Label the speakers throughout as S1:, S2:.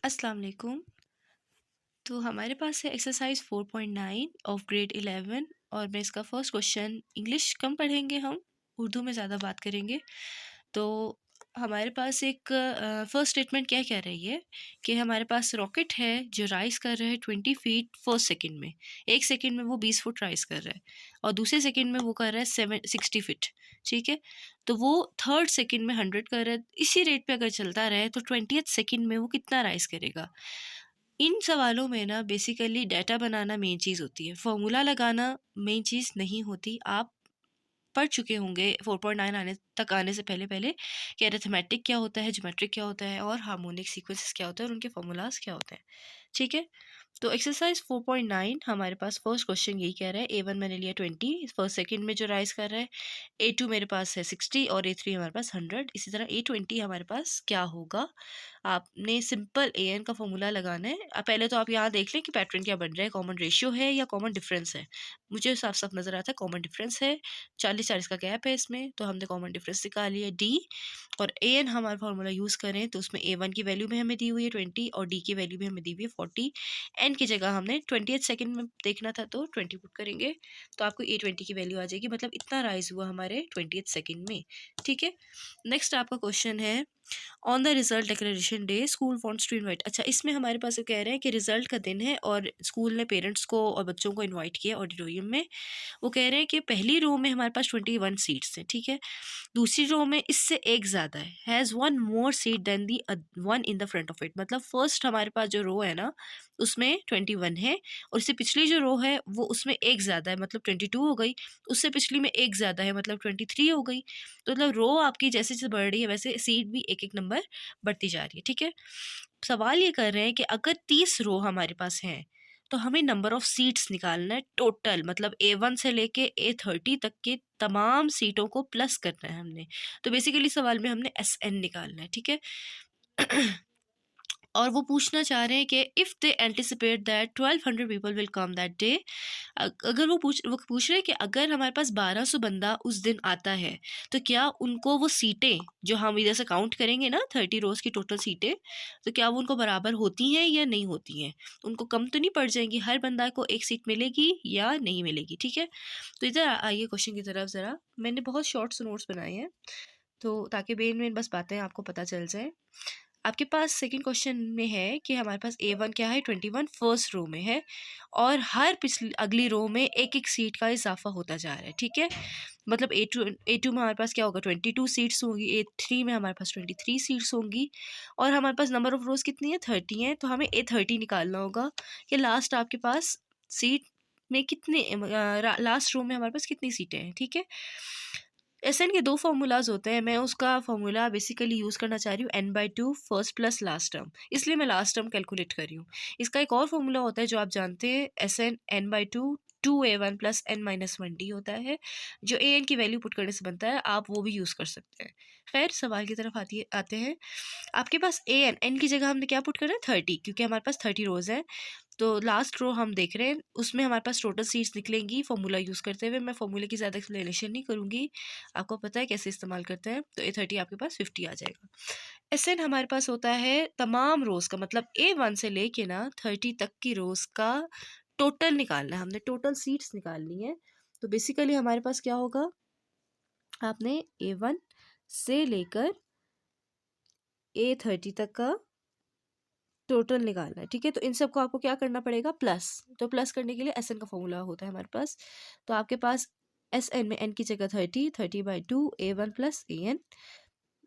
S1: अस्सलाम वालेकुम। तो हमारे पास है एक्सरसाइज 4.9 ऑफ ग्रेड 11 और मैं इसका फर्स्ट क्वेश्चन इंग्लिश कम पढ़ेंगे हम, उर्दू में ज़्यादा बात करेंगे। तो हमारे पास एक फर्स्ट स्टेटमेंट क्या कह रही है कि हमारे पास रॉकेट है जो राइज कर रहा है 20 फीट फर्स्ट सेकंड में। एक सेकंड में वो 20 फुट राइज कर रहा है और दूसरे सेकंड में वो कर रहा है 60 फीट। ठीक है, तो वो थर्ड सेकंड में 100 कर रहा है। इसी रेट पे अगर चलता रहे तो 20th सेकंड में वो कितना राइज करेगा। इन सवालों में ना बेसिकली डाटा बनाना मेन चीज़ होती है, फॉर्मूला लगाना मेन चीज़ नहीं होती। आप पढ़ चुके होंगे 4.9 आने से पहले पहले कि अरिथमेटिक क्या होता है, ज्योमेट्रिक क्या होता है और हार्मोनिक सीक्वेंसेस क्या होता है और उनके फॉर्मूलाज क्या होते हैं। ठीक है, तो एक्सरसाइज 4.9 हमारे पास फर्स्ट क्वेश्चन यही कह रहा है। A1 मैंने लिया 20 फर्स्ट सेकंड में जो राइज कर रहा है, A2 मेरे पास है 60 और A3 हमारे पास 100। इसी तरह A20 हमारे पास क्या होगा। आपने सिंपल AN का फॉर्मूला लगाना है। पहले तो आप यहाँ देख लें कि पैटर्न क्या बन रहा है, कॉमन रेशियो है या कॉमन डिफरेंस है। मुझे साफ साफ नज़र आता है कॉमन डिफरेंस है, 40-40 का गैप है इसमें, तो हमने कॉमन डिफरेंस निकाल लिया D। और AN हमारा फॉर्मूला यूज़ करें तो उसमें A1 की वैल्यू भी हमें दी हुई है 20 और D की वैल्यू भी हमें दी हुई है 40। N की जगह हमने 20th सेकंड में देखना था तो 20 पुट करेंगे तो आपको A20 की वैल्यू आ जाएगी, मतलब इतना राइज हुआ हमारे 20th सेकंड में। ठीक है, नेक्स्ट आपका क्वेश्चन है on the result declaration day school wants to invite. अच्छा, इसमें हमारे पास कह रहे हैं कि रिजल्ट का दिन है और स्कूल ने पेरेंट्स को और बच्चों को इनवाइट किया ऑडिटोरियम में। वो कह रहे हैं कि पहली रो में हमारे पास 21 सीट्स हैं। ठीक है, दूसरी रो में इससे एक ज़्यादा है, has one more seat than the one in the front of it. मतलब फर्स्ट हमारे पास जो रो है ना उसमें 21 है और इससे पिछली जो रो है वो उसमें एक ज़्यादा है, मतलब 22 हो गई। उससे पिछली में एक ज़्यादा है, मतलब 23 हो गई। तो मतलब रो आपकी जैसे जैसे बढ़ रही है वैसे सीट भी एक एक नंबर बढ़ती जा रही है। ठीक है, सवाल ये कर रहे हैं कि अगर 30 रो हमारे पास हैं तो हमें नंबर ऑफ सीट्स निकालना है टोटल, मतलब A1 से लेके A30 तक के तमाम सीटों को प्लस करना है हमने। तो बेसिकली सवाल में हमने SN निकालना है। ठीक है और वो पूछना चाह रहे हैं कि if they anticipate that 1200 people will come that day. अगर वो पूछ रहे हैं कि अगर हमारे पास 1200 बंदा उस दिन आता है तो क्या उनको वो सीटें जो हम इधर से काउंट करेंगे ना 30 रोज की टोटल सीटें, तो क्या वो उनको बराबर होती हैं या नहीं होती हैं, उनको कम तो नहीं पड़ जाएंगी, हर बंदा को एक सीट मिलेगी या नहीं मिलेगी। ठीक है, तो इधर आइए क्वेश्चन की तरफ ज़रा। मैंने बहुत शॉर्ट्स नोट्स बनाए हैं तो ताकि मेन मेन बस बातें आपको पता चल जाए। आपके पास सेकंड क्वेश्चन में है कि हमारे पास A1 क्या है 21 फर्स्ट रो में है और हर पिछली अगली रो में एक एक सीट का इजाफा होता जा रहा है। ठीक है, मतलब A2 में हमारे पास क्या होगा 22 सीट्स होंगी, A3 में हमारे पास 23 सीट्स होंगी और हमारे पास नंबर ऑफ रोज कितनी है 30 है। तो हमें A30 निकालना होगा कि लास्ट आपके पास सीट में कितने लास्ट रो में हमारे पास कितनी सीटें हैं। ठीक है, SN के दो फार्मूलाज होते हैं, मैं उसका फार्मूला बेसिकली यूज़ करना चाह रही हूँ n/2 first plus last term, इसलिए मैं लास्ट टर्म कैलकुलेट कर रही हूँ। इसका एक और फार्मूला होता है जो आप जानते हैं, SN n/2 2A1 plus n-1d होता है, जो AN की वैल्यू पुट करने से बनता है। आप वो भी यूज़ कर सकते हैं। खैर सवाल की तरफ आते हैं। आपके पास n की जगह हमने क्या पुट करना है 30, क्योंकि हमारे पास 30 रोज़ हैं। तो लास्ट रो हम देख रहे हैं उसमें हमारे पास टोटल सीट्स निकलेंगी फार्मूला यूज़ करते हुए। मैं फार्मूले की ज़्यादा एक्सप्लेनेशन नहीं करूँगी, आपको पता है कैसे इस्तेमाल करते हैं। तो A30 आपके पास 50 आ जाएगा। SN हमारे पास होता है तमाम रोज़ का, मतलब A1 से लेके ना 30 तक की रोज़ का टोटल निकालना है, हमने टोटल सीट्स निकालनी है। तो बेसिकली हमारे पास क्या होगा, आपने A1 से लेकर A30 तक का टोटल निकालना है। ठीक है, तो इन सबको आपको क्या करना पड़ेगा प्लस। तो प्लस करने के लिए SN का फॉर्मूला होता है हमारे पास। तो आपके पास SN में n की जगह 30/2 A1 प्लस AN,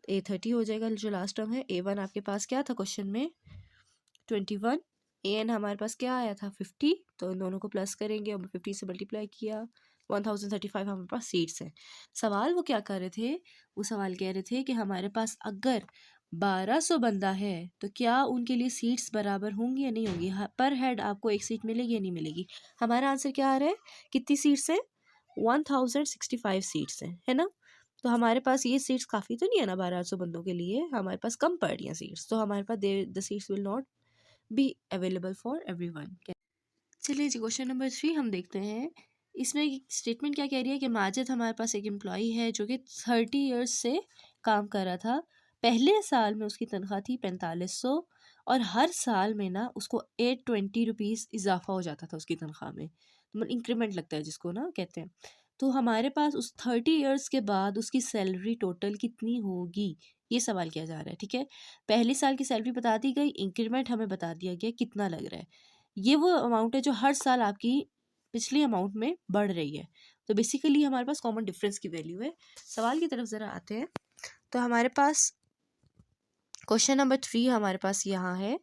S1: A30 हो जाएगा जो लास्ट टर्म है। A1 आपके पास क्या था क्वेश्चन में 21, AN हमारे पास क्या आया था 50, तो इन दोनों को प्लस करेंगे और 50 से मल्टीप्लाई किया 1035 हमारे पास सीट्स हैं। सवाल वो क्या कर रहे थे, वो सवाल कह रहे थे कि हमारे पास अगर 1200 बंदा है तो क्या उनके लिए सीट्स बराबर होंगी या नहीं होंगी, पर हेड आपको एक सीट मिलेगी या नहीं मिलेगी। हमारा आंसर क्या आ रहा है, कितनी सीट्स हैं 1065 सीट्स हैं, है ना। तो हमारे पास ये सीट्स काफ़ी तो नहीं है ना 1200 बंदों के लिए, हमारे पास कम पड़ रही हैं सीट्स, तो हमारे पास the seats will not be available for everyone. चलिए जी क्वेश्चन नंबर 3 हम देखते हैं। इसमें स्टेटमेंट क्या कह रही है कि माजिद हमारे पास एक एम्प्लॉई है जो कि 30 ईयर्स से काम कर रहा था, पहले साल में उसकी तनख्वाह थी 4500 और हर साल में ना उसको 820 रुपीज़ इजाफा हो जाता था उसकी तनख्वाह में, मतलब इंक्रीमेंट लगता है जिसको ना कहते हैं। तो हमारे पास उस 30 इयर्स के बाद उसकी सैलरी टोटल कितनी होगी, ये सवाल किया जा रहा है। ठीक है, पहले साल की सैलरी बता दी गई, इंक्रीमेंट हमें बता दिया गया कितना लग रहा है। ये वो अमाउंट है जो हर साल आपकी पिछली अमाउंट में बढ़ रही है। तो बेसिकली हमारे पास कॉमन डिफरेंस की वैल्यू है। सवाल की तरफ ज़रा आते हैं। तो हमारे पास क्वेश्चन नंबर 3 हमारे पास यहाँ है।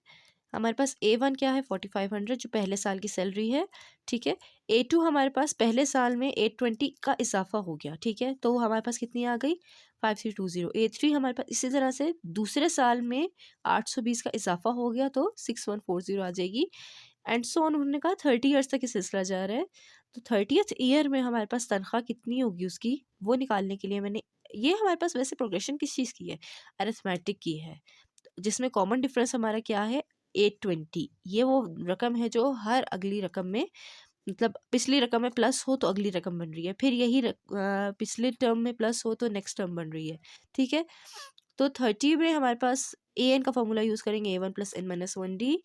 S1: हमारे पास A1 क्या है 4500 जो पहले साल की सैलरी है। ठीक है, A2 हमारे पास पहले साल में 820 का इजाफा हो गया। ठीक है, तो हमारे पास कितनी आ गई 5320। A3 हमारे पास इसी तरह से दूसरे साल में 820 का इजाफा हो गया तो 6140 आ जाएगी। एंड सो ऑन उन्होंने कहा 30 ईयर्स तक ये सिलसिला जा रहा है। तो 30th ईयर में हमारे पास तनख्वाह कितनी होगी उसकी, वो निकालने के लिए मैंने, ये हमारे पास वैसे प्रोग्रेशन किस चीज़ की है, अरिथमेटिक की है, जिसमें कॉमन डिफरेंस हमारा क्या है 820। ये वो रकम है जो हर अगली रकम में, मतलब पिछली रकम में प्लस हो तो अगली रकम बन रही है, फिर यही पिछले टर्म में प्लस हो तो नेक्स्ट टर्म बन रही है। ठीक है, तो 30 में हमारे पास ए एन का फॉर्मूला यूज़ करेंगे A1 प्लस n-1d,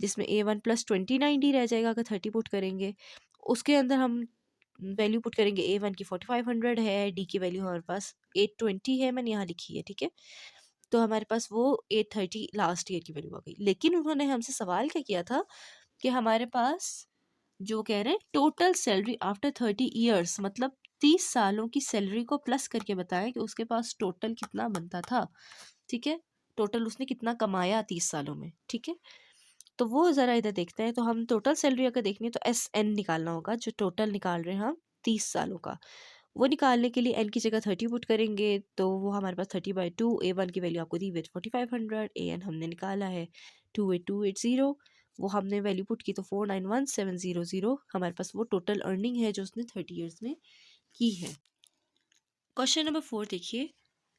S1: जिसमें A1 प्लस 29d रह जाएगा अगर 30 पुट करेंगे। उसके अंदर हम वैल्यू पुट करेंगे। A1 की 4500 है, डी की वैल्यू हमारे पास 820 है, मैंने यहाँ लिखी है। ठीक है, तो हमारे पास वो 830 लास्ट ईयर की वैल्यू आ गई। लेकिन उन्होंने हमसे सवाल क्या किया था कि हमारे पास जो कह रहे हैं टोटल सैलरी आफ्टर 30 ईयर्स, मतलब 30 सालों की सैलरी को प्लस करके बताएं कि उसके पास टोटल कितना बनता था। ठीक है, टोटल उसने कितना कमाया 30 सालों में। ठीक है, तो वो ज़रा इधर देखते हैं। तो हम टोटल सैलरी अगर देखनी है तो SN निकालना होगा, जो टोटल निकाल रहे हैं हम 30 सालों का। वो निकालने के लिए n की जगह 30 पुट करेंगे तो वो हमारे पास 30/2। A1 की वैल्यू आपको दी हुई 4500, AN हमने निकाला है 28280, वो हमने वैल्यू पुट की तो 491700 हमारे पास वो टोटल अर्निंग है जो उसने 30 ईयर्स में की है। क्वेश्चन नंबर 4 देखिए,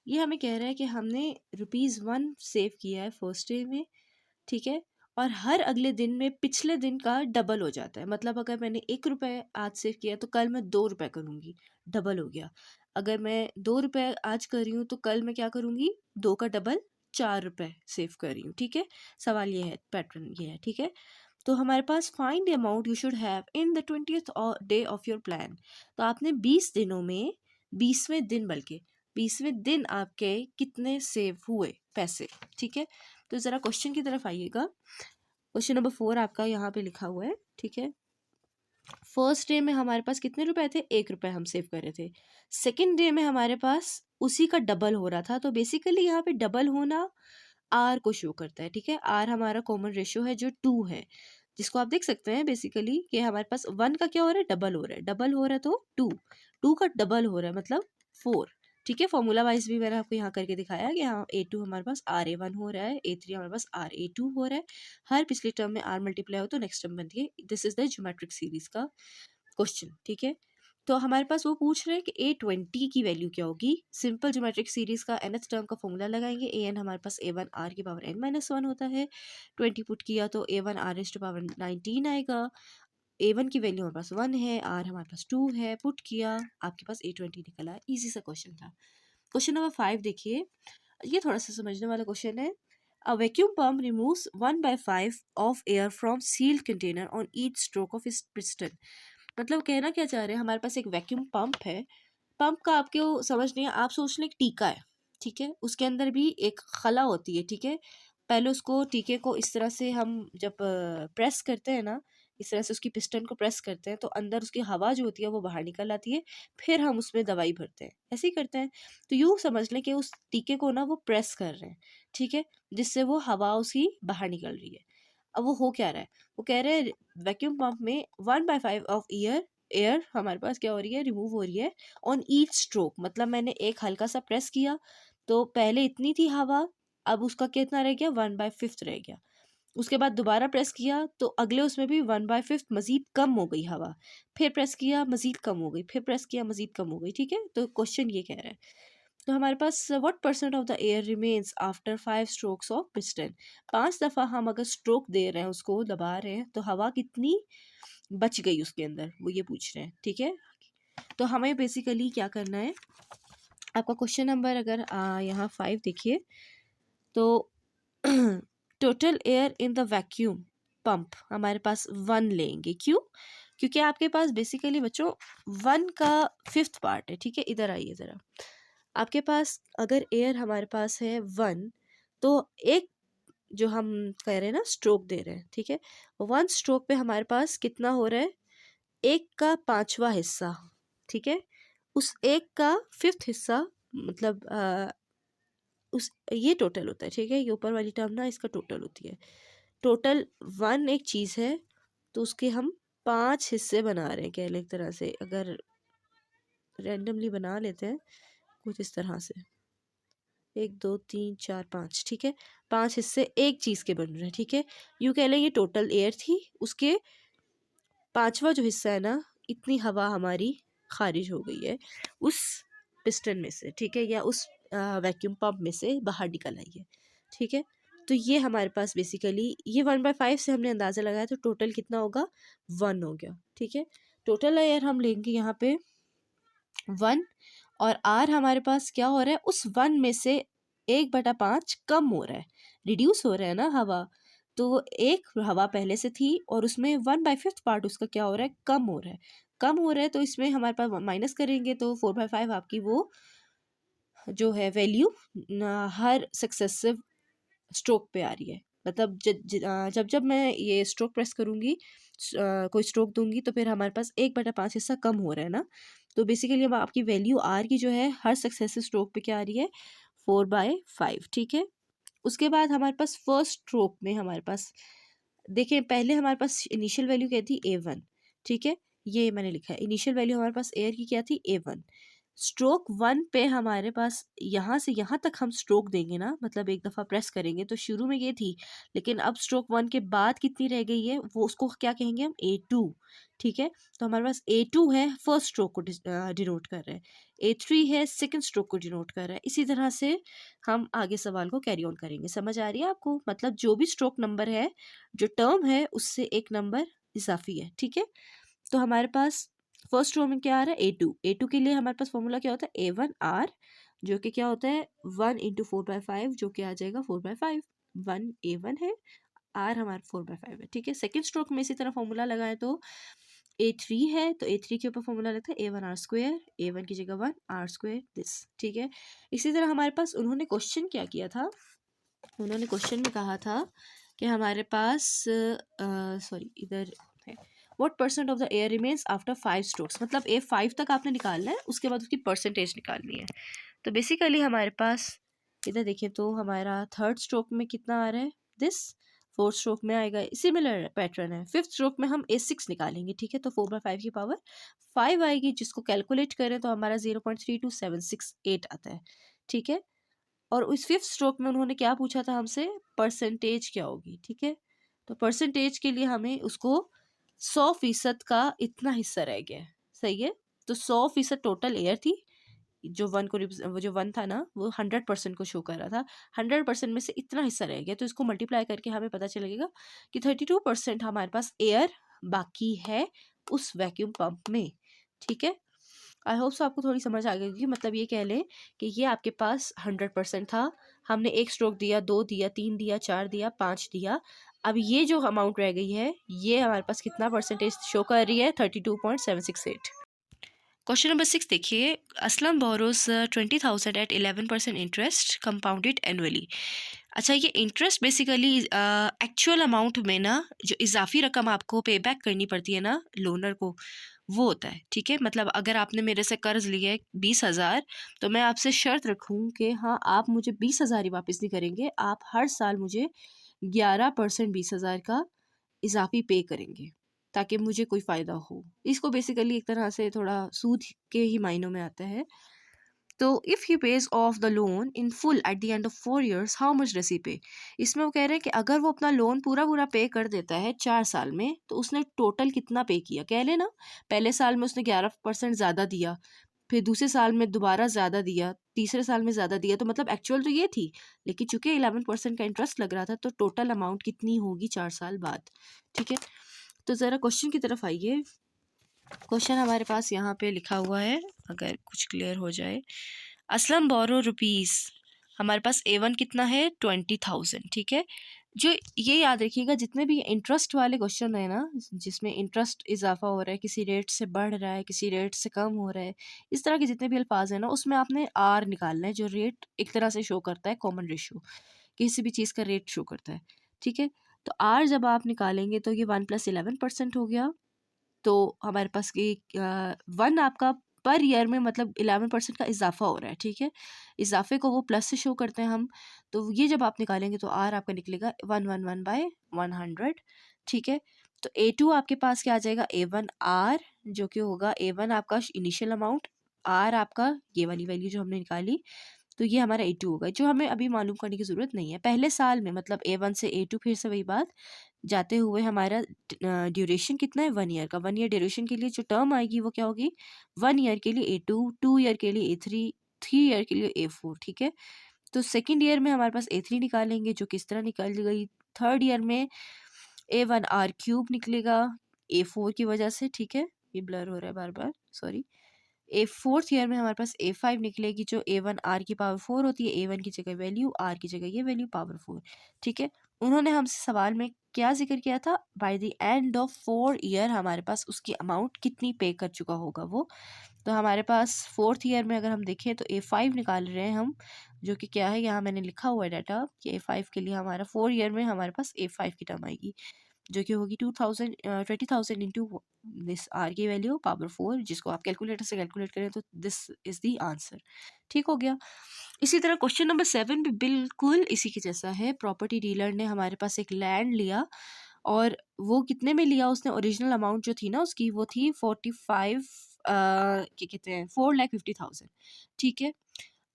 S1: ये हमें कह रहा है कि हमने ₹1 सेव किया है फर्स्ट डे में। ठीक है, और हर अगले दिन में पिछले दिन का डबल हो जाता है। मतलब अगर मैंने ₹1 आज सेव किया तो कल मैं ₹2 करूँगी, डबल हो गया। अगर मैं ₹2 आज कर रही हूँ तो कल मैं क्या करूँगी, 2 का डबल ₹4 सेव कर रही हूँ। ठीक है, सवाल ये है, पैटर्न ये है। ठीक है, तो हमारे पास find the amount you should have in the 20th day of your plan. तो आपने 20 दिनों में 20वें दिन, बल्कि 20वें दिन आपके कितने सेव हुए पैसे। ठीक है, तो ज़रा क्वेश्चन की तरफ आइएगा। क्वेश्चन नंबर 4 आपका यहाँ पे लिखा हुआ है। ठीक है, फर्स्ट डे में हमारे पास कितने रुपए थे, ₹1 हम सेव कर रहे थे। सेकंड डे में हमारे पास उसी का डबल हो रहा था। तो बेसिकली यहाँ पे डबल होना आर को शो करता है। ठीक है, आर हमारा कॉमन रेशियो है जो 2 है, जिसको आप देख सकते हैं बेसिकली कि हमारे पास 1 का क्या हो रहा है, डबल हो रहा है। डबल हो रहा है तो 2 का डबल हो रहा है मतलब 4। ठीक है, फॉर्मूला वाइज भी मैंने आपको यहाँ करके दिखाया कि हाँ A2 हमारे पास RA1 हो रहा है, A3 हमारे पास RA2 हो रहा है। हर पिछले टर्म में R मल्टीप्लाई हो तो नेक्स्ट टर्म बनती है। This is the geometric series का क्वेश्चन। ठीक है, तो हमारे पास वो पूछ रहे हैं कि A20 की वैल्यू क्या होगी। सिंपल ज्योमेट्रिक सीरीज का nth टर्म का फॉर्मूला लगाएंगे। AN हमारे पास A1 R की पावर n-1 होता है। 20 पुट किया तो A1 R raised to power 19 आएगा। A1 की वैल्यू हमारे पास 1 है, R हमारे पास 2 है, पुट किया आपके पास A20 निकला। इजी सा क्वेश्चन था। क्वेश्चन नंबर 5 देखिए, ये थोड़ा सा समझने वाला क्वेश्चन है। A vacuum pump removes 1/5 of air from sealed container on each stroke of its piston। मतलब कहना क्या चाह रहे हैं, हमारे पास एक वैक्यूम पंप है। पंप का आपको समझ नहीं है, आप सोच लें एक टीका है। ठीक है, उसके अंदर भी एक खला होती है। ठीक है, पहले उसको टीके को इस तरह से हम जब प्रेस करते हैं ना, इस तरह से उसकी पिस्टन को प्रेस करते हैं तो अंदर उसकी हवा जो होती है वो बाहर निकल आती है, फिर हम उसमें दवाई भरते हैं, ऐसे ही करते हैं। तो यूँ समझ लें कि उस टीके को ना वो प्रेस कर रहे हैं। ठीक है, जिससे वो हवा उसकी बाहर निकल रही है। अब वो हो क्या रहा है, वो कह रहे हैं वैक्यूम पंप में 1/5 ऑफ एयर एयर हमारे पास क्या हो रही है, रिमूव हो रही है ऑन ईच स्ट्रोक। मतलब मैंने एक हल्का सा प्रेस किया तो पहले इतनी थी हवा, अब उसका कितना रह गया, 1/5 रह गया। उसके बाद दोबारा प्रेस किया तो अगले उसमें भी 1/5 मजीद कम हो गई हवा, फिर प्रेस किया मजीद कम हो गई, फिर प्रेस किया मजीद कम हो गई। ठीक है, तो क्वेश्चन ये कह रहा है। तो हमारे पास what percent of the air remains after 5 strokes of piston. 5 दफ़ा हम अगर स्ट्रोक दे रहे हैं, उसको दबा रहे हैं, तो हवा कितनी बच गई उसके अंदर, वो ये पूछ रहे हैं। ठीक है, तो हमें बेसिकली क्या करना है, आपका क्वेश्चन नंबर अगर यहाँ 5 देखिए, तो total air in the vacuum pump हमारे पास 1 लेंगे। क्यों? क्योंकि आपके पास बेसिकली बच्चों 1 का 5th पार्ट है, ठीक है। इधर आइए ज़रा, आपके पास अगर एयर हमारे पास है 1, तो एक जो हम कह रहे हैं ना स्ट्रोक दे रहे हैं, ठीक है। 1 स्ट्रोक पे हमारे पास कितना हो रहा है? 1 का 5वां हिस्सा, ठीक है। उस 1 का 5th हिस्सा मतलब उस ये टोटल होता है, ठीक है। ये ऊपर वाली टर्म ना इसका टोटल होती है। टोटल 1 एक चीज़ है, तो उसके हम 5 हिस्से बना रहे हैं, कह लें एक तरह से। अगर रैंडमली बना लेते हैं कुछ इस तरह से, 1 2 3 4 5, ठीक है। 5 हिस्से एक चीज़ के बन रहे हैं, ठीक है। यूँ कह लें ये टोटल एयर थी, उसके 5वां जो हिस्सा है ना, इतनी हवा हमारी खारिज हो गई है उस पिस्टन में से, ठीक है, या उस वैक्यूम पंप में से बाहर निकल आई है, ठीक है। तो ये हमारे पास बेसिकली ये 1/5 से हमने अंदाज़ा लगाया, तो टोटल कितना होगा? 1 हो गया, ठीक है। टोटल एयर हम लेंगे यहाँ पे 1, और आर हमारे पास क्या हो रहा है? उस 1 में से 1/5 कम हो रहा है, रिड्यूस हो रहा है ना हवा। तो एक हवा पहले से थी और उसमें 1/5 पार्ट उसका क्या हो रहा है? कम हो रहा है। कम हो रहा है तो इसमें हमारे पास माइनस करेंगे तो 4/5 आपकी वो जो है वैल्यू हर सक्सेसिव स्ट्रोक पे आ रही है। मतलब जब जब मैं ये स्ट्रोक प्रेस करूँगी, कोई स्ट्रोक दूंगी, तो फिर हमारे पास 1/5 हिस्सा कम हो रहा है ना। तो बेसिकली अब आपकी वैल्यू आर की जो है हर सक्सेसिव स्ट्रोक पे क्या आ रही है? 4/5, ठीक है। उसके बाद हमारे पास फर्स्ट स्ट्रोक में हमारे पास देखिए, पहले हमारे पास इनिशियल वैल्यू क्या थी? A1, ठीक है। ये मैंने लिखा है, इनिशियल वैल्यू हमारे पास एयर की क्या थी? A1। स्ट्रोक 1 पे हमारे पास यहाँ से यहाँ तक हम स्ट्रोक देंगे ना, मतलब एक दफ़ा प्रेस करेंगे तो शुरू में ये थी, लेकिन अब स्ट्रोक 1 के बाद कितनी रह गई है, वो उसको क्या कहेंगे हम? A2, ठीक है। तो हमारे पास A2 है, फर्स्ट स्ट्रोक को डिनोट कर रहा है। A3 है, सेकंड स्ट्रोक को डिनोट कर रहा है। इसी तरह से हम आगे सवाल को कैरी ऑन करेंगे। समझ आ रही है आपको? मतलब जो भी स्ट्रोक नंबर है, जो टर्म है, उससे एक नंबर इजाफी है, ठीक है। तो हमारे पास फर्स्ट रो में क्या आ रहा है? A2। A2 के लिए हमारे पास फॉर्मूला क्या होता है? A1R, जो कि क्या होता है? 1 इंटू 4/5, जो कि आ जाएगा 4/5। 1 A1 है, R हमारा 4/5 है, ठीक है। सेकेंड स्ट्रोक में इसी तरह फॉर्मूला लगाए तो A3 है, तो A3 के ऊपर फॉर्मूला लगता है A1R², A1 की जगह 1 R² दिस, ठीक है। इसी तरह हमारे पास उन्होंने क्वेश्चन क्या किया था? उन्होंने क्वेश्चन में कहा था कि हमारे पास सॉरी इधर है, what percent of the air remains after 5 strokes. मतलब A5 तक आपने निकालना है, उसके बाद उसकी परसेंटेज निकालनी है। तो बेसिकली हमारे पास इधर देखिए तो हमारा थर्ड स्ट्रोक में कितना आ रहा है? दिस। फोर्थ स्ट्रोक में आएगा, सिमिलर पैटर्न है। फिफ्थ स्ट्रोक में हम A6 निकालेंगे, ठीक है। तो 4/5 की पावर 5 आएगी, जिसको कैलकुलेट करें तो हमारा 0.32768 आता है, ठीक है। और उस फिफ्थ स्ट्रोक में उन्होंने क्या पूछा था हमसे? परसेंटेज क्या होगी, ठीक है। तो परसेंटेज के लिए हमें उसको 100% का इतना हिस्सा रह गया है, सही है। तो 100% टोटल एयर थी, जो वो जो 1 था ना, वो 100% को शो कर रहा था। 100% में से इतना हिस्सा रह गया, तो इसको मल्टीप्लाई करके हमें पता चलेगा कि 32% हमारे पास एयर बाकी है उस वैक्यूम पंप में, ठीक है। आई होप सो आपको थोड़ी समझ आ गई होगी। मतलब ये कह लें कि ये आपके पास 100% था, हमने एक स्ट्रोक दिया, 2 दिया, 3 दिया, 4 दिया, 5 दिया। अब ये जो अमाउंट रह गई है, ये हमारे पास कितना परसेंटेज शो कर रही है? 32.768। क्वेश्चन नंबर 6 देखिए, Aslam borrows 20,000 at 11% interest compounded annually. अच्छा, ये इंटरेस्ट बेसिकली एक्चुअल अमाउंट में ना, जो इजाफी रकम आपको पे बैक करनी पड़ती है ना लोनर को, वो होता है, ठीक है। मतलब अगर आपने मेरे से कर्ज लिया है 20,000, तो मैं आपसे शर्त रखूँ कि हाँ, आप मुझे 20,000 ही वापस नहीं करेंगे, आप हर साल मुझे 11% 20,000 का इजाफी पे करेंगे, ताकि मुझे कोई फ़ायदा हो। इसको बेसिकली एक तरह से थोड़ा सूद के ही मायनों में आता है। तो if he page of the loan in full at the end of 4 years, how much does he पे। इसमें वो कह रहे हैं कि अगर वो अपना लोन पूरा पूरा पे कर देता है 4 साल में, तो उसने टोटल कितना पे किया। कह लेना पहले साल में उसने 11% ज़्यादा दिया, फिर दूसरे साल में दोबारा ज़्यादा दिया, तीसरे साल में ज़्यादा दिया, तो मतलब एक्चुअल तो ये थी, लेकिन चूंकि 11% का इंटरेस्ट लग रहा था, तो टोटल अमाउंट कितनी होगी 4 साल बाद, ठीक है। तो ज़रा क्वेश्चन की तरफ आइए। क्वेश्चन हमारे पास यहाँ पे लिखा हुआ है, अगर कुछ क्लियर हो जाए। असलम बोरो रुपीज़ हमारे पास A1 कितना है 20,000, ठीक है। जो ये याद रखिएगा, जितने भी इंटरेस्ट वाले क्वेश्चन है ना, जिसमें इंटरेस्ट इजाफा हो रहा है, किसी रेट से बढ़ रहा है, किसी रेट से कम हो रहा है, इस तरह के जितने भी अल्फाज हैं ना, उसमें आपने आर निकालना है, जो रेट एक तरह से शो करता है, कॉमन रेशो किसी भी चीज़ का रेट शो करता है, ठीक है। तो आर जब आप निकालेंगे तो ये 1+11% हो गया। तो हमारे पास ये 1 आपका पर ईयर में मतलब 11% का इजाफा हो रहा है, ठीक है। इजाफे को वो प्लस से शो करते हैं हम। तो ये जब आप निकालेंगे तो आर आपका निकलेगा 111/100, ठीक है। तो A2 आपके पास क्या आ जाएगा, A1 आर, जो कि होगा A1 आपका इनिशियल अमाउंट, आर आपका ये वाली वैल्यू जो हमने निकाली, तो ये हमारा A2 होगा, जो हमें अभी मालूम करने की ज़रूरत नहीं है। पहले साल में मतलब A1 से A2, फिर से वही बात, जाते हुए हमारा ड्यूरेशन कितना है, 1 ईयर का। 1 ईयर ड्यूरेशन के लिए जो टर्म आएगी वो क्या होगी, 1 ईयर के लिए A2, 2 ईयर के लिए A3, 3 ईयर के लिए A4, ठीक है। तो सेकेंड ईयर में हमारे पास A3 निकालेंगे, जो किस तरह निकल गई। थर्ड ईयर में A1 आर क्यूब निकलेगा A4 की वजह से, ठीक है। ये ब्लर हो रहा है बार बार, सॉरी। फोर्थ ईयर में हमारे पास A5 निकलेगी, जो A1 आर की पावर 4 होती है, A1 की जगह वैल्यू, आर की जगह ये वैल्यू पावर 4, ठीक है। उन्होंने हमसे सवाल में क्या जिक्र किया था, by the end of 4 year हमारे पास उसकी अमाउंट कितनी पे कर चुका होगा वो। तो हमारे पास फोर्थ ईयर में अगर हम देखें तो A5 निकाल रहे हैं हम, जो कि क्या है, यहाँ मैंने लिखा हुआ है डाटा कि A5 के लिए हमारा 4 ईयर में हमारे पास A5 की टर्म आएगी, जो कि होगी 20,000 इंटू दिस आर की वैल्यू पावर 4, जिसको आप कैलकुलेटर से कैलकुलेट करें तो दिस इज द आंसर, ठीक हो गया। इसी तरह क्वेश्चन नंबर 7 भी बिल्कुल इसी के जैसा है। प्रॉपर्टी डीलर ने हमारे पास एक लैंड लिया, और वो कितने में लिया उसने, ओरिजिनल अमाउंट जो थी ना उसकी, वो थी 45 क्या कहते हैं 4,50,000, ठीक है।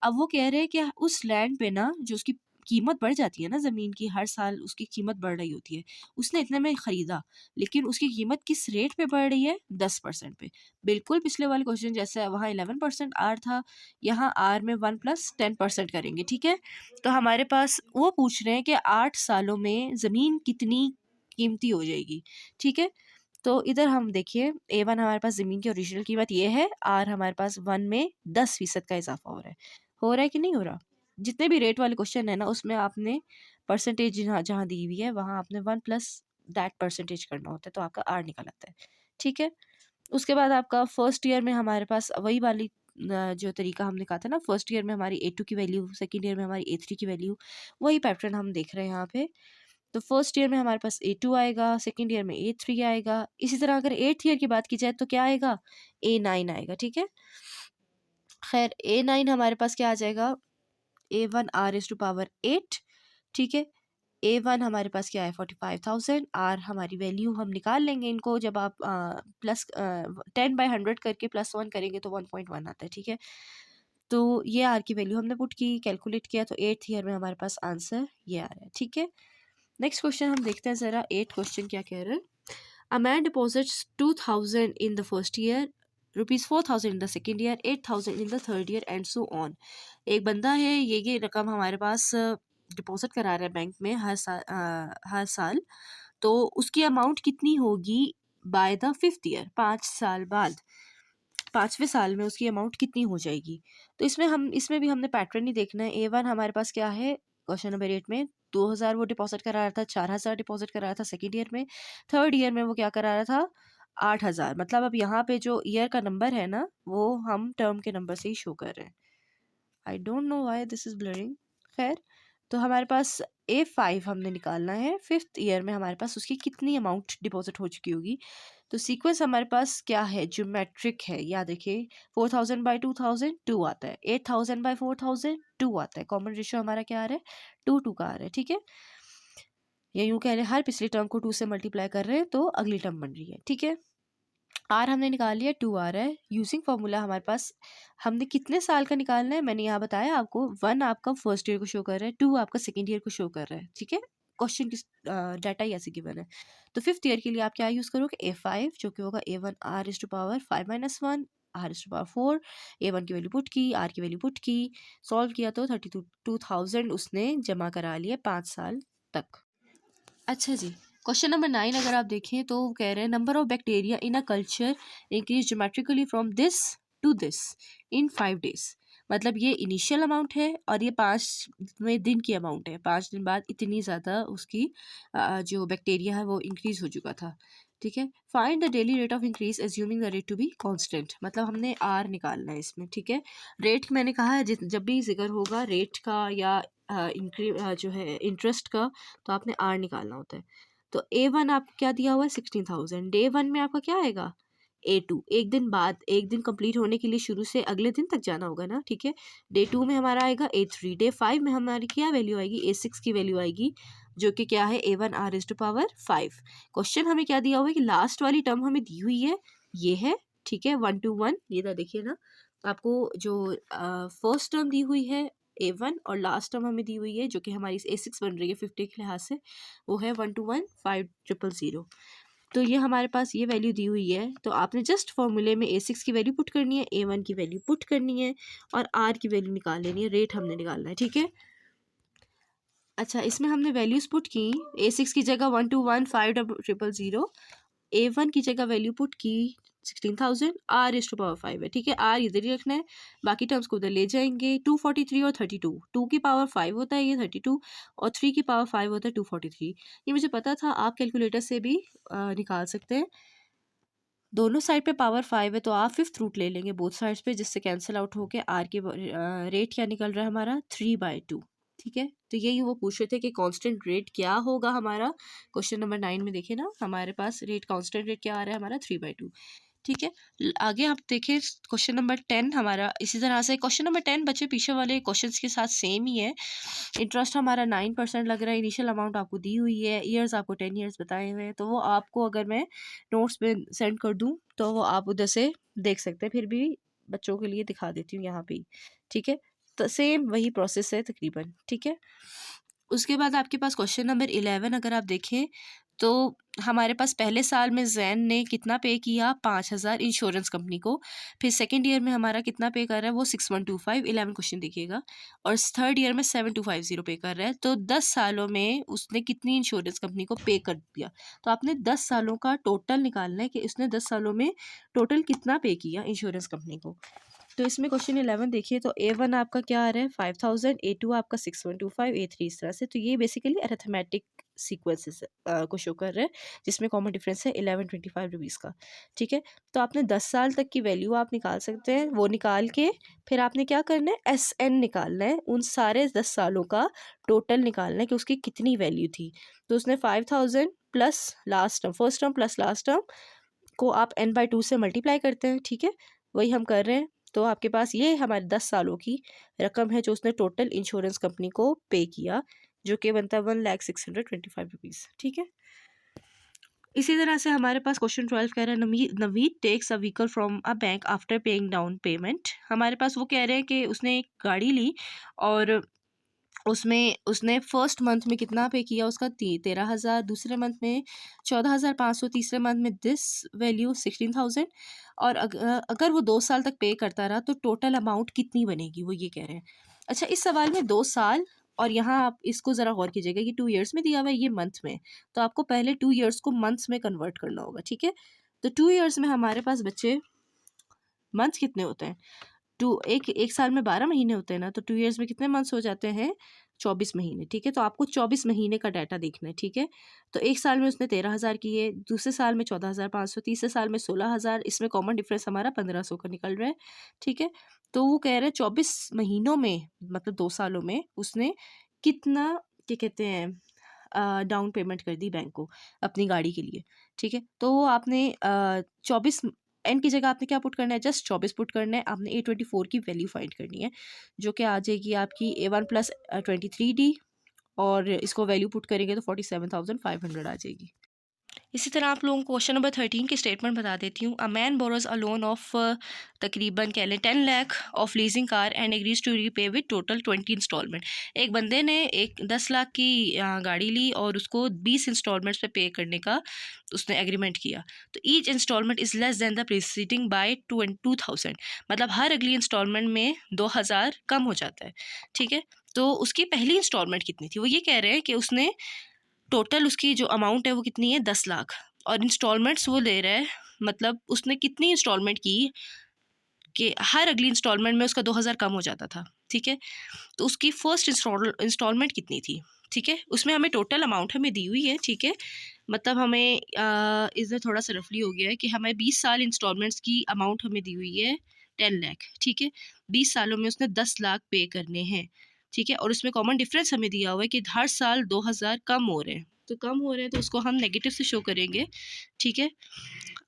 S1: अब वो कह रहे हैं कि उस लैंड पे ना, जो उसकी कीमत बढ़ जाती है ना, ज़मीन की हर साल उसकी कीमत बढ़ रही होती है, उसने इतने में ख़रीदा, लेकिन उसकी कीमत किस रेट पे बढ़ रही है, 10% पे। बिल्कुल पिछले वाले क्वेश्चन जैसे, वहाँ 11% आर था, यहाँ आर में 1+10% करेंगे, ठीक है। तो हमारे पास वो पूछ रहे हैं कि 8 सालों में ज़मीन कितनी कीमती हो जाएगी, ठीक है। तो इधर हम देखिए, A1 हमारे पास ज़मीन की ओरिजिनल कीमत ये है, आर हमारे पास 1 में 10% का इजाफा हो रहा है कि नहीं हो रहा। जितने भी रेट वाले क्वेश्चन है ना, उसमें आपने परसेंटेज जहाँ जहाँ दी हुई है, वहाँ आपने 1 प्लस दैट परसेंटेज करना होता है, तो आपका आर निकल आता है, ठीक है। उसके बाद आपका फर्स्ट ईयर में हमारे पास वही वाली जो तरीका हमने कहा था ना, फर्स्ट ईयर में हमारी A2 की वैल्यू, सेकेंड ईयर में हमारी A3 की वैल्यू, वही पैटर्न हम देख रहे हैं यहाँ पे। तो फर्स्ट ईयर में हमारे पास A2 आएगा, सेकेंड ईयर में A3 आएगा। इसी तरह अगर एट्थ ईयर की बात की जाए तो क्या आएगा, A9 आएगा, ठीक है। खैर A9 हमारे पास क्या आ जाएगा, A1 r is to power 8, ठीक है। A1 हमारे पास क्या है 45,000, आर हमारी वैल्यू हम निकाल लेंगे इनको, जब आप प्लस 10/100 करके +1 करेंगे तो 1.1 आता है, ठीक है। तो ये आर की वैल्यू हमने पुट की, कैलकुलेट किया, तो एट्थ ईयर में हमारे पास आंसर ये आ रहा है, ठीक है। नेक्स्ट क्वेश्चन हम देखते हैं ज़रा, 8 क्वेश्चन क्या कह रहे हैं। A man deposits 2,000 in the first year, ₹4,000 in the second year, 8,000 in the third year and so on. एक बंदा है, ये रकम हमारे पास डिपॉजिट करा रहा है बैंक में हर साल। तो उसकी अमाउंट कितनी होगी बाय द फिफ्थ ईयर, 5 साल बाद, 5वें साल में उसकी अमाउंट कितनी हो जाएगी। तो इसमें भी हमने पैटर्न ही देखना है। A1 हमारे पास क्या है, क्वेश्चन नंबर 8 में 2,000 वो डिपॉजिट करा रहा था, 4,000 डिपॉजिट करा रहा था सेकेंड ईयर में, थर्ड ईयर में वो क्या करा रहा था 8,000। मतलब अब यहाँ पे जो ईयर का नंबर है ना, वो हम टर्म के नंबर से ही शो कर रहे हैं। I don't know why this is blurring. खैर, तो हमारे पास A5 हमने निकालना है, फिफ्थ ईयर में हमारे पास उसकी कितनी अमाउंट डिपॉजिट हो चुकी होगी। तो सीक्वेंस हमारे पास क्या है, ज्योमेट्रिक है, याद रखिए। 4,000/2,000 2 आता है, 8,000/4,000 2 आता है। कॉमन रेशियो हमारा क्या आ रहा है, 2 का आ रहा है, ठीक है। या यूँ कह रहे हैं, हर पिछली टर्म को 2 से मल्टीप्लाई कर रहे हैं तो अगली टर्म बन रही है, ठीक है। आर हमने निकाल लिया, 2 आ रहा है। यूजिंग फॉर्मूला हमारे पास हमने कितने साल का निकालना है, मैंने यहाँ बताया आपको। 1 आपका फर्स्ट ईयर को शो कर रहा है, 2 आपका सेकेंड ईयर को शो कर रहा है, ठीक है। क्वेश्चन की डाटा ही ऐसे गिवन है। तो फिफ्थ ईयर के लिए आप क्या यूज़ करोगे, A5, जो कि होगा A1 r is to power 5 - 1 r is to power 4। A1 की वैल्यू पुट की, आर की वैल्यू पुट की, सॉल्व किया तो 32,000 उसने जमा करा लिए 5 साल तक। अच्छा जी, क्वेश्चन नंबर 9 अगर आप देखें तो वो कह रहे हैं, number of bacteria in a culture increase geometrically from this to this in 5 days। मतलब ये इनिशियल अमाउंट है और ये 5वें दिन की अमाउंट है। 5 दिन बाद इतनी ज़्यादा उसकी जो बैक्टीरिया है वो इंक्रीज़ हो चुका था, ठीक है। Find the daily rate of increase assuming the rate to be constant, मतलब हमने आर निकालना है इसमें, ठीक है। रेट मैंने कहा है जब भी जिक्र होगा रेट का या जो है इंटरेस्ट का, तो आपने आर निकालना होता है। तो A1 आपको क्या दिया हुआ है 16,000। डे 1 में आपका क्या आएगा A2, एक दिन बाद, एक दिन कंप्लीट होने के लिए शुरू से अगले दिन तक जाना होगा ना, ठीक है। डे 2 में हमारा आएगा A3। डे 5 में हमारी क्या वैल्यू आएगी A6 की वैल्यू आएगी, जो कि क्या है A1 R⁵5। क्वेश्चन हमें क्या दिया हुआ है कि लास्ट वाली टर्म हमें दी हुई है, ये है, ठीक है, 1 to 1। ये ना देखिए ना, आपको जो फर्स्ट टर्म दी हुई है A1 और लास्ट टर्म हमें दी हुई है जो कि हमारी A6 बन रही है 50 के लिहाज से, वो है 1 to 1 5,000। तो ये हमारे पास ये वैल्यू दी हुई है, तो आपने जस्ट फॉर्मूले में A6 की वैल्यू पुट करनी है, A1 की वैल्यू पुट करनी है और R की वैल्यू निकाल लेनी है, रेट हमने निकालना है, ठीक है। अच्छा, इसमें हमने वैल्यूज पुट की, A6 की जगह 1 to 1 5,000, A1 की जगह वैल्यू पुट की 16,000, R⁵5 है, ठीक है। R इधर ही रखना है, बाकी टर्म्स को उधर ले जाएंगे। 243 और 32, 2 की पावर 5 होता है ये 32, और 3 की पावर 5 होता है 243। ये मुझे पता था, आप कैलकुलेटर से भी निकाल सकते हैं। दोनों साइड पे पावर 5 है तो आप 5th रूट ले लेंगे बोथ साइड्स पे, जिससे कैंसिल आउट होके आर के रेट क्या निकल रहा है हमारा 3/2, ठीक है। तो यही वो पूछ रहे थे कि कांस्टेंट रेट क्या होगा हमारा। क्वेश्चन नंबर 9 में देखे ना, हमारे पास रेट कांस्टेंट रेट क्या आ रहा है हमारा 3/2, ठीक है। आगे आप देखें क्वेश्चन नंबर 10 हमारा इसी तरह से। क्वेश्चन नंबर 10 बच्चे पीछे वाले क्वेश्चंस के साथ सेम ही है। इंटरेस्ट हमारा 9% लग रहा है, इनिशियल अमाउंट आपको दी हुई है, ईयर्स आपको 10 ईयर्स बताए हुए हैं। तो वो आपको अगर मैं नोट्स में सेंड कर दूँ तो वो आप उधर से देख सकते हैं, फिर भी बच्चों के लिए दिखा देती हूँ यहाँ पे ही, ठीक है। तो सेम वही प्रोसेस है तकरीबन, ठीक है। उसके बाद आपके पास क्वेश्चन नंबर 11 अगर आप देखें तो हमारे पास पहले साल में जैन ने कितना पे किया 5,000 इंश्योरेंस कंपनी को। फिर सेकंड ईयर में हमारा कितना पे कर रहा है वो 6125, 11 क्वेश्चन देखिएगा। और थर्ड ईयर में 7250 पे कर रहा है। तो 10 सालों में उसने कितनी इंश्योरेंस कंपनी को पे कर दिया। तो आपने 10 सालों का टोटल निकालना है कि उसने 10 सालों में टोटल कितना पे किया इंश्योरेंस कंपनी को। तो इसमें क्वेश्चन 11 देखिए, तो A1 आपका क्या आ रहा है 5,000, A2 आपका 6125, A3 इस तरह से। तो ये बेसिकली अरिथमेटिक सीक्वेंसेस को शो कर रहा है, जिसमें कॉमन डिफरेंस है 1125 रुपीज़ का, ठीक है। तो आपने 10 साल तक की वैल्यू आप निकाल सकते हैं, वो निकाल के फिर आपने क्या करना है SN निकालना है, उन सारे 10 सालों का टोटल निकालना है कि उसकी कितनी वैल्यू थी। तो उसने 5,000 plus last term, first term plus last term को आप n/2 से मल्टीप्लाई करते हैं, ठीक है। वही हम कर रहे हैं। तो आपके पास ये हमारे 10 सालों की रकम है जो उसने टोटल इंश्योरेंस कंपनी को पे किया, जो कि बनता है 1,06,25 रुपीज़, ठीक है। इसी तरह से हमारे पास क्वेश्चन 12 कह रहा है Naveed takes a vehicle from a bank after paying down payment. हमारे पास वो कह रहे हैं कि उसने एक गाड़ी ली और उसमें उसने फर्स्ट मंथ में कितना पे किया, उसका 13,000, दूसरे मंथ में 14,500, तीसरे मंथ में दिस वैल्यू 16,000। और अगर वो 2 साल तक पे करता रहा तो टोटल अमाउंट कितनी बनेगी, वो ये कह रहे हैं। अच्छा, इस सवाल में 2 साल और यहाँ आप इसको ज़रा गौर कीजिएगा कि 2 ईयर्स में दिया हुआ है, ये मंथ में। तो आपको पहले 2 ईयर्स को मंथ्स में कन्वर्ट करना होगा, ठीक है। तो 2 ईयर्स में हमारे पास बच्चे मंथ्स कितने होते हैं, एक साल में 12 महीने होते हैं ना, तो 2 ईयर्स में कितने मंथ्स हो जाते हैं 24 महीने, ठीक है। तो आपको 24 महीने का डाटा देखना है, ठीक है। तो एक साल में उसने 13,000 किए, दूसरे साल में 14,500, तीसरे साल में 16,000, इसमें कॉमन डिफरेंस हमारा 1,500 का निकल रहा है, ठीक है। तो वो कह रहे हैं 24 महीनों में, मतलब 2 सालों में उसने कितना, क्या कहते हैं, डाउन पेमेंट कर दी बैंक को अपनी गाड़ी के लिए, ठीक है। तो वो आपने 24 एन की जगह आपने क्या पुट करना है, जस्ट 24 पुट करना है। आपने A24 की वैल्यू फाइंड करनी है, जो कि आ जाएगी आपकी A1 प्लस 23D, और इसको वैल्यू पुट करेंगे तो 47,500 आ जाएगी। इसी तरह आप लोगों को क्वेश्चन नंबर 13 की स्टेटमेंट बता देती हूँ। A man borrows a loan of तकरीबन कह लें 10 lakh of leasing car and agrees to repay with total 20 installment. एक बंदे ने 10 लाख की गाड़ी ली और उसको 20 इंस्टॉलमेंट्स पे पे करने का उसने एग्रीमेंट किया। तो each installment is less than the preceding by 2,000, मतलब हर अगली इंस्टॉलमेंट में 2,000 कम हो जाता है, ठीक है। तो उसकी पहली इंस्टॉलमेंट कितनी थी, वो ये कह रहे हैं कि उसने टोटल उसकी जो अमाउंट है वो कितनी है 10 लाख, और इंस्टॉलमेंट्स वो ले रहा है, मतलब उसने कितनी इंस्टॉलमेंट की कि हर अगली इंस्टॉलमेंट में उसका 2000 कम हो जाता था, ठीक है। तो उसकी फर्स्ट इंस्टॉलमेंट कितनी थी, ठीक है। उसमें हमें टोटल अमाउंट हमें दी हुई है, ठीक है। मतलब हमें इसमें थोड़ा सा रफली हो गया है कि हमें 20 साल इंस्टॉलमेंट्स की अमाउंट हमें दी हुई है 10 लाख, ठीक है। 20 सालों में उसने 10 लाख पे करने हैं, ठीक है। और उसमें कॉमन डिफरेंस हमें दिया हुआ है कि हर साल 2000 कम हो रहे हैं, तो कम हो रहे हैं तो उसको हम नेगेटिव से शो करेंगे, ठीक है।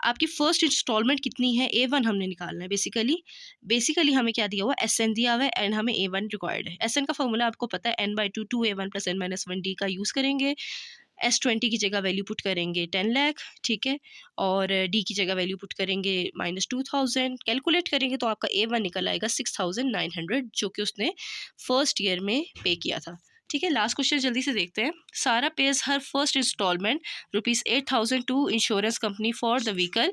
S1: आपकी फर्स्ट इंस्टॉलमेंट कितनी है, A1 हमने निकालना है। बेसिकली हमें क्या दिया हुआ है, SN दिया हुआ है एंड हमें A1 रिक्वायर्ड है। SN का फॉर्मूला आपको पता है, n/2 2A1 + n-1D का यूज़ करेंगे। S20 की जगह वैल्यू पुट करेंगे 10 लाख, ठीक है। और D की जगह वैल्यू पुट करेंगे -2000, कैलकुलेट करेंगे तो आपका A1 निकल आएगा 6900, जो कि उसने फर्स्ट ईयर में पे किया था, ठीक है। लास्ट क्वेश्चन जल्दी से देखते हैं। Sara pays her first installment ₹8000 to insurance company for the vehicle.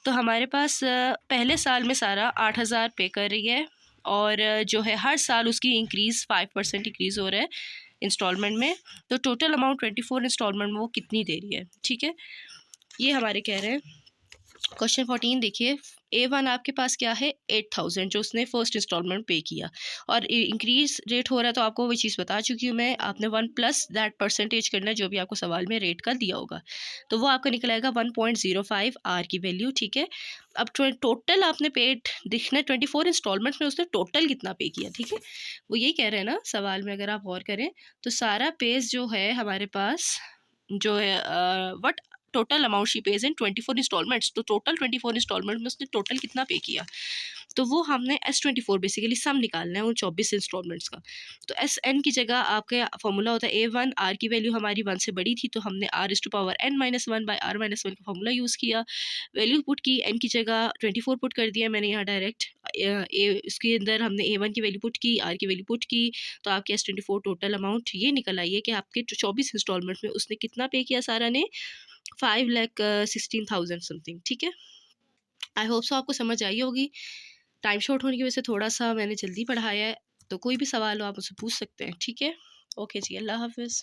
S1: तो हमारे पास पहले साल में सारा 8000 पे कर रही है, और जो है हर साल उसकी इंक्रीज़ 5% इंक्रीज़ हो रहा है इंस्टॉलमेंट में। तो टोटल अमाउंट 24 इंस्टॉलमेंट में वो कितनी दे रही है, ठीक है। ये हमारे कह रहे हैं। क्वेश्चन 14 देखिए, A1 आपके पास क्या है, 8000 जो उसने फर्स्ट इंस्टॉलमेंट पे किया, और इंक्रीज रेट हो रहा है, तो आपको वो चीज़ बता चुकी हूँ मैं। आपने 1 प्लस दैट परसेंटेज करना है जो भी आपको सवाल में रेट का दिया होगा, तो वो आपका निकल आएगा 1.05 आर की वैल्यू, ठीक है। अब टोटल आपने पेड देखना है 24 इंस्टॉलमेंट्स में उसने टोटल कितना पे किया, ठीक है। वो यही कह रहे हैं ना सवाल में, अगर आप गौर करें तो सारा पेज जो है हमारे पास जो है what total amount she pays in 24 installments, तो टोटल 24 इंस्टॉलमेंट में उसने टोटल कितना पे किया, तो वो हमने S24 बेसिकली सम निकालना है उन 24 इंस्टॉलमेंट्स का। तो SN की जगह आपका फॉर्मूला होता है A1, R की वैल्यू हमारी 1 से बड़ी थी तो हमने R⁻n-1/R-1 का फॉर्मूला यूज़ किया। वैल्यू पुट की, N की जगह 24 पुट कर दिया मैंने यहाँ डायरेक्ट। इसके अंदर हमने A1 की वैल्यू पुट की, R की वैल्यू पुट की, तो आपके S24 टोटल अमाउंट ये निकल आई है कि आपके 24 इंस्टॉलमेंट में उसने कितना पे किया सारा ने, 5,16,000 समथिंग, ठीक है। आई होप सो आपको समझ आई होगी। टाइम शॉर्ट होने की वजह से थोड़ा सा मैंने जल्दी पढ़ाया है, तो कोई भी सवाल हो आप मुझसे पूछ सकते हैं, ठीक है। ओके जी, अल्लाह हाफिज़।